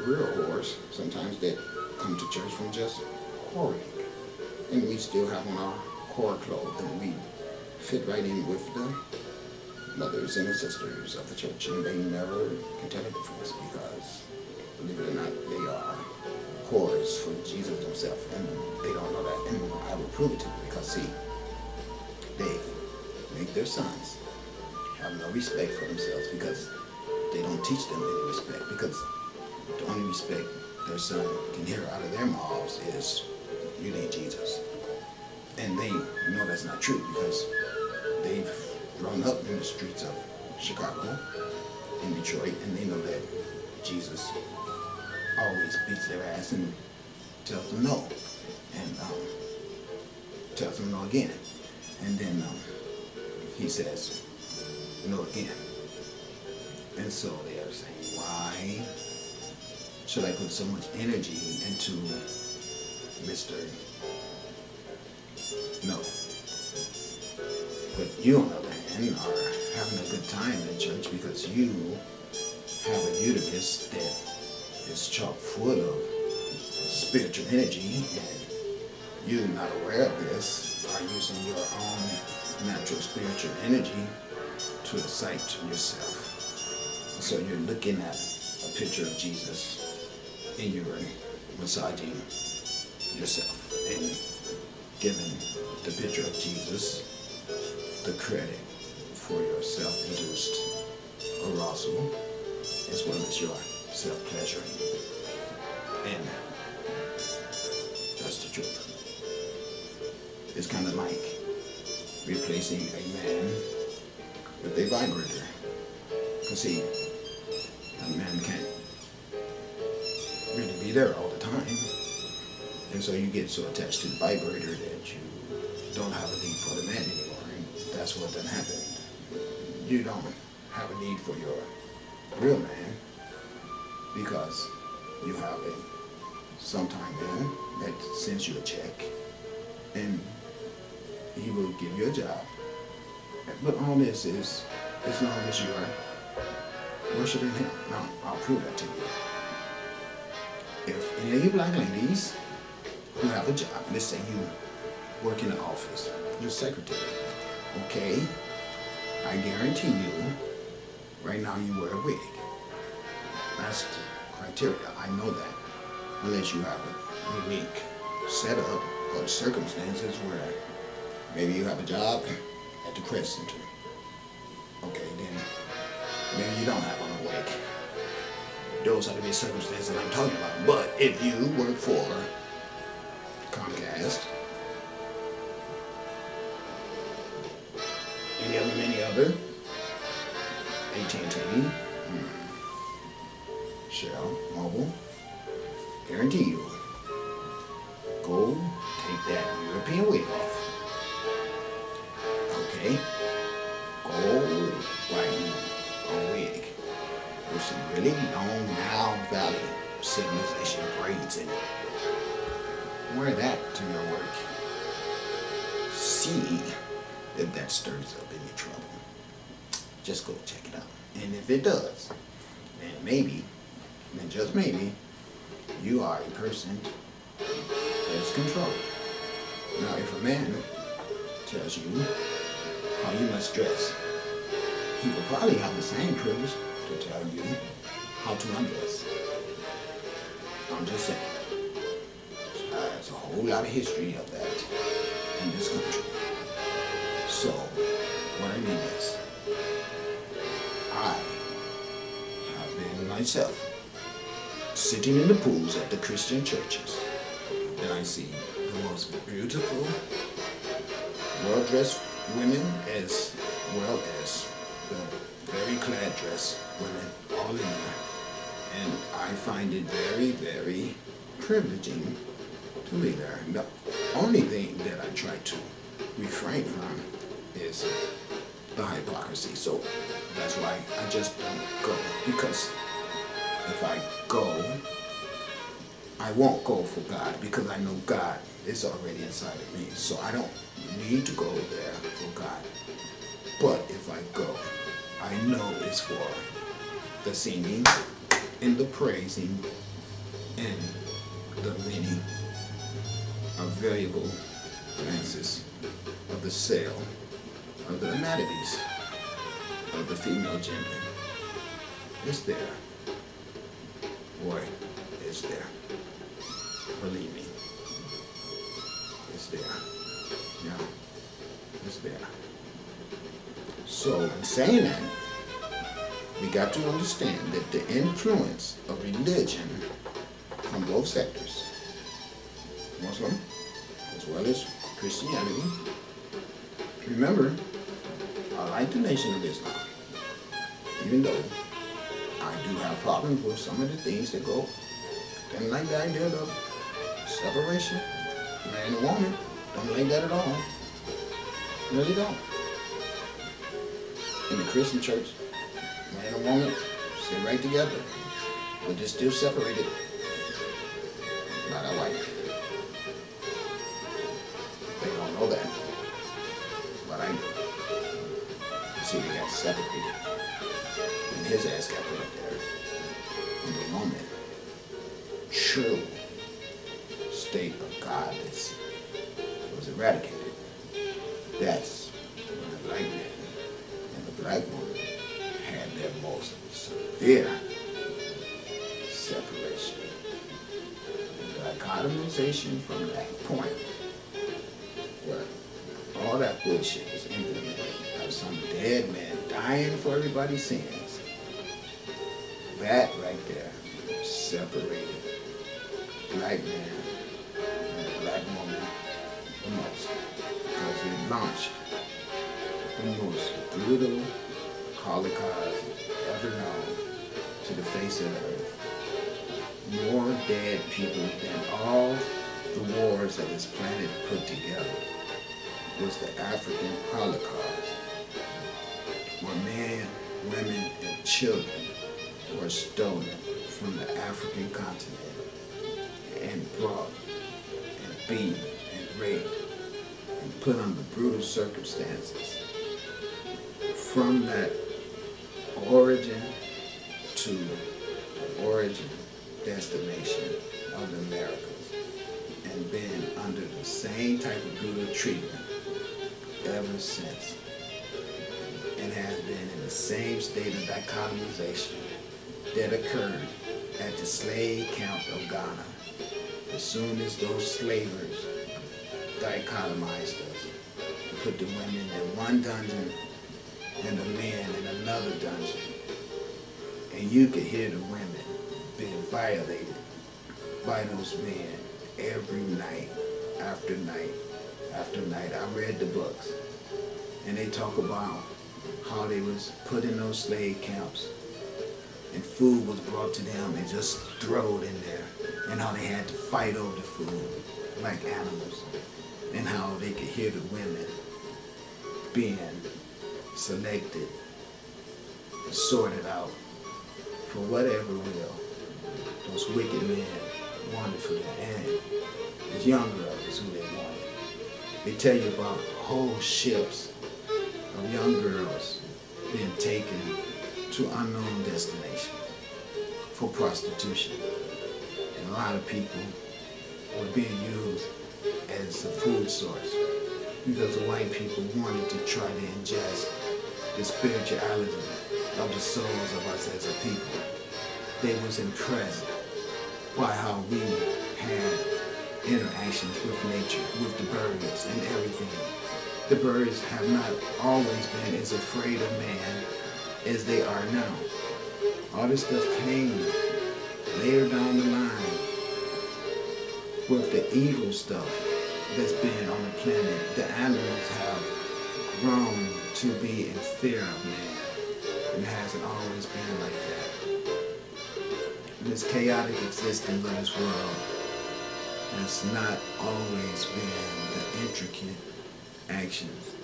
real whores, sometimes that come to church from just whoring. And we still have on our whore clothes, and we fit right in with the mothers and the sisters of the church, and they never can tell the difference because, believe it or not, they are whores for Jesus himself, and they don't know that. And I will prove it to you because, see, they make their sons have no respect for themselves because they don't teach them any respect, because the only respect their son can hear out of their mouths is, you need Jesus. And they know that's not true because they've grown up in the streets of Chicago, in Detroit, and they know that Jesus always beats their ass and tells them no, and tells them no again, and then he says no again. And so they are saying, why should I put so much energy into Mr. No? But you, on the other hand, are having a good time in church because you have a uterus that is chock full of spiritual energy, and you're not aware of this, are using your own natural spiritual energy to excite yourself. So you're looking at a picture of Jesus and you're massaging yourself and giving the picture of Jesus the credit for your self-induced arousal as well as your self-pleasuring. And that's the truth. It's kind of like replacing a man with a vibrator. Because see, a man can't really be there all the time. And so you get so attached to the vibrator that you don't have a need for the man anymore. And that's what then happened. You don't have a need for your real man because you have a sometime man that sends you a check and he will give you a job. But all this is as long as you are worshiping him. Now, I'll prove that to you. If any of you black ladies who have a job, let's say you work in the office, you're secretary, okay? I guarantee you, right now you wear a wig. That's the criteria, I know that. Unless you have a unique setup or circumstances where maybe you have a job at the press center. Okay, then maybe you don't have on a wig. Those are the circumstances I'm talking about. But if you work for Comcast, many other, AT&T, Shell, Mobile, guarantee you, go take that European wig off. Okay? Go whiten a wig with some really long Nile Valley civilization braids in it. Wear that to your work. See if that stirs up any trouble. Just go check it out. And if it does, then maybe, then just maybe, you are a person that's controlled. Now, if a man tells you how you must dress, he will probably have the same privilege to tell you how to undress. I'm just saying. There's a whole lot of history of that in this country. So, what I mean is, I have been myself sitting in the pools at the Christian churches, and I see the most beautiful, well-dressed women as well as the very clad dressed women all in there. And I find it very, very privileging to be there. The only thing that I try to refrain from is the hypocrisy. So that's why I just don't go. Because if I go, I won't go for God because I know God is already inside of me. So I don't need to go there for God. But if I go, I know it's for the singing and the praising and the many variable glances of the cell of the anatomies of the female gender. It's there. Boy, it's there. Believe me. It's there. Yeah, it's there. So, in saying that, we got to understand that the influence of religion from both sectors, Muslim as well as Christianity. Remember, I like the Nation of Islam, even though I do have problems with some of the things that go. Don't like the idea of separation, man and woman. Don't like that at all. Really don't. In the Christian church, man and woman stay right together, but they're still separated by their wife. They don't know that, but I do. See, they got separated, and his ass got put up there. And the moment, true state of godless was eradicated. That's when the white man and the black woman had their most severe separation. The dichotomization from that point, where all that bullshit was implemented of some dead man dying for everybody's sins, that right there separated black man and black woman the most, because it launched the most brutal holocaust ever known to the face of the earth. More dead people than all the wars of this planet put together was the African Holocaust, where men, women, and children were stolen from the African continent and brought and beaten and raped and put under brutal circumstances. From that origin to the origin destination of the Americas, and been under the same type of brutal treatment ever since, and has been in the same state of dichotomization that occurred at the slave camps of Ghana. As soon as those slavers dichotomized us, put the women in one dungeon and the men in another dungeon, and you could hear the women being violated by those men every night after night after night. I read the books, and they talk about how they was put in those slave camps, and food was brought to them and just thrown in there, and how they had to fight over the food like animals, and how they could hear the women being selected, sorted out for whatever will those wicked men wanted for them, and the young girls who they wanted. They tell you about whole ships of young girls being taken to unknown destination for prostitution. And a lot of people were being used as a food source because the white people wanted to try to ingest the spirituality of the souls of us as a people. They was impressed by how we had interactions with nature, with the birds and everything. The birds have not always been as afraid of man as they are now. All this stuff came later down the line with the evil stuff that's been on the planet. The animals have grown to be in fear of man, and it hasn't always been like that. This chaotic existence of this world has not always been the intricate actions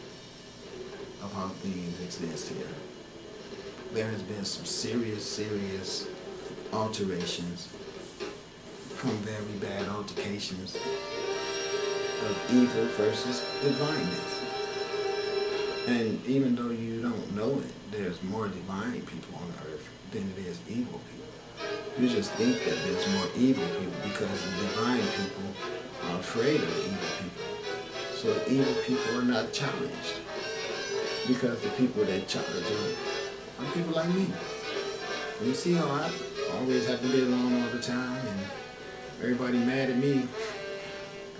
of how things exist here. There has been some serious alterations from very bad altercations of evil versus divineness. And even though you don't know it, there's more divine people on earth than it is evil people. You just think that there's more evil people because the divine people are afraid of the evil people. So the evil people are not challenged because the people that challenge them are people like me. And you see how I always have to be alone all the time and everybody mad at me.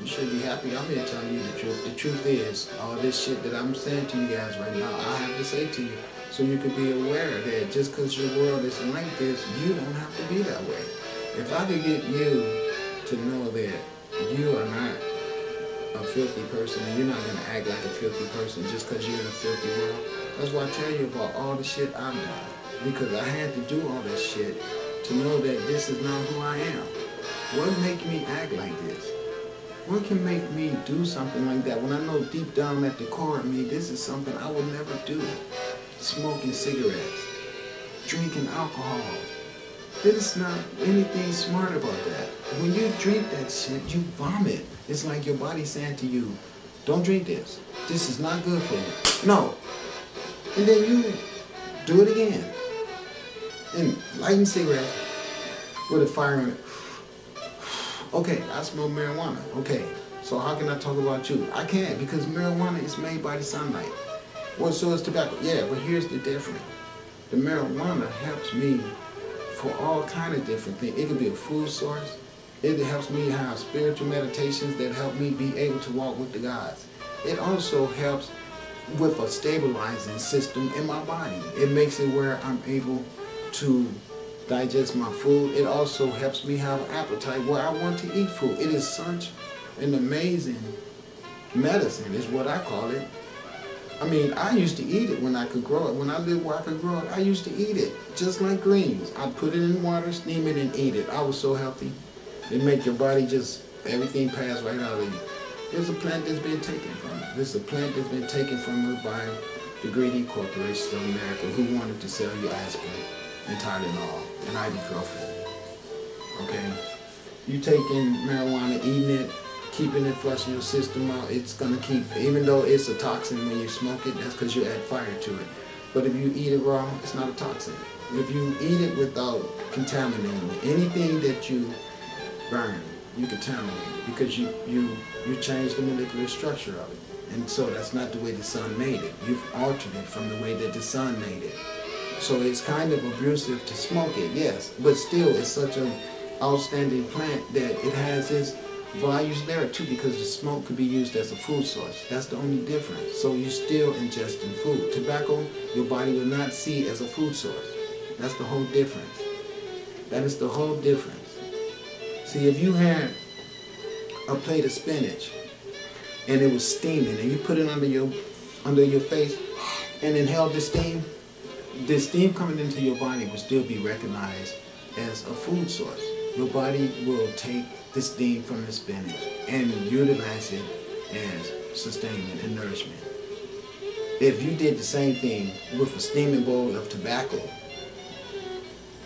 You should be happy I'm here telling you the truth. The truth is, all this shit that I'm saying to you guys right now, I have to say to you so you can be aware that just because your world is like this, you don't have to be that way. If I could get you to know that you are not a filthy person and you're not going to act like a filthy person just because you're in a filthy world, that's why I tell you about all the shit I've done. Because I had to do all this shit to know that this is not who I am. What make me act like this? What can make me do something like that when I know deep down at the core of me, this is something I will never do? Smoking cigarettes, drinking alcohol. There's not anything smart about that. When you drink that shit, you vomit. It's like your body saying to you, don't drink this. This is not good for you. No. And then you do it again. And lighting cigarettes with a fire on it. Okay, I smoke marijuana. Okay, so how can I talk about you? I can't because marijuana is made by the sunlight. Well, so is tobacco. Yeah, but here's the difference. The marijuana helps me for all kind of different things. It could be a food source. It helps me have spiritual meditations that help me be able to walk with the gods. It also helps with a stabilizing system in my body. It makes it where I'm able to digest my food. It also helps me have an appetite where I want to eat food. It is such an amazing medicine is what I call it. I mean, I used to eat it when I could grow it. When I lived where I could grow it, I used to eat it just like greens. I'd put it in water, steam it, and eat it. I was so healthy. It make your body just, everything pass right out of you. There's a plant that's been taken from it. This is a plant that's been taken from us by the greedy corporations of America who wanted to sell you aspirin and Tylenol and ibuprofen. Okay? You taking marijuana, eating it, keeping it flushing your system out, it's going to keep, even though it's a toxin when you smoke it, that's because you add fire to it. But if you eat it raw, it's not a toxin. If you eat it without contaminating it, anything that you burn, you contaminate it because you change the molecular structure of it. And so that's not the way the sun made it. You've altered it from the way that the sun made it. So it's kind of abusive to smoke it, yes, but still it's such an outstanding plant that it has its values there too because the smoke could be used as a food source. That's the only difference. So you're still ingesting food. Tobacco, your body will not see as a food source. That's the whole difference. That is the whole difference. See, if you had a plate of spinach and it was steaming and you put it under your face and inhaled the steam coming into your body will still be recognized as a food source. Your body will take the steam from the spinach and utilize it as sustainment and nourishment. If you did the same thing with a steaming bowl of tobacco,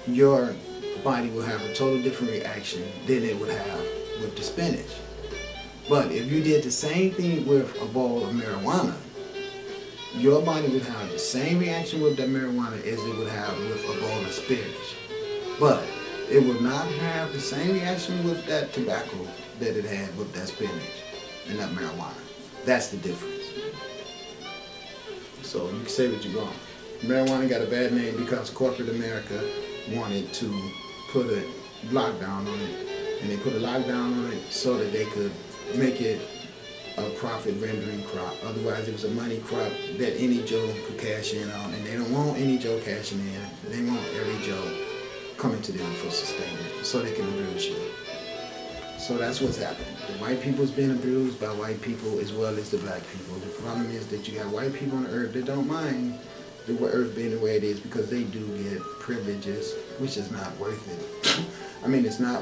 your body will have a total different reaction than it would have with the spinach. But if you did the same thing with a bowl of marijuana, your body would have the same reaction with that marijuana as it would have with a bowl of spinach. But it would not have the same reaction with that tobacco that it had with that spinach and that marijuana. That's the difference. So you can say what you want. Marijuana got a bad name because corporate America wanted to put a lockdown on it. And they put a lockdown on it so that they could make it a profit rendering crop. Otherwise it was a money crop that any Joe could cash in on. And they don't want any Joe cashing in. They want every Joe coming to them for sustainment so they can abuse you. So that's what's happening. The white people's been abused by white people as well as the black people. The problem is that you got white people on the earth that don't mind the earth being the way it is because they do get privileges, which is not worth it. I mean, it's not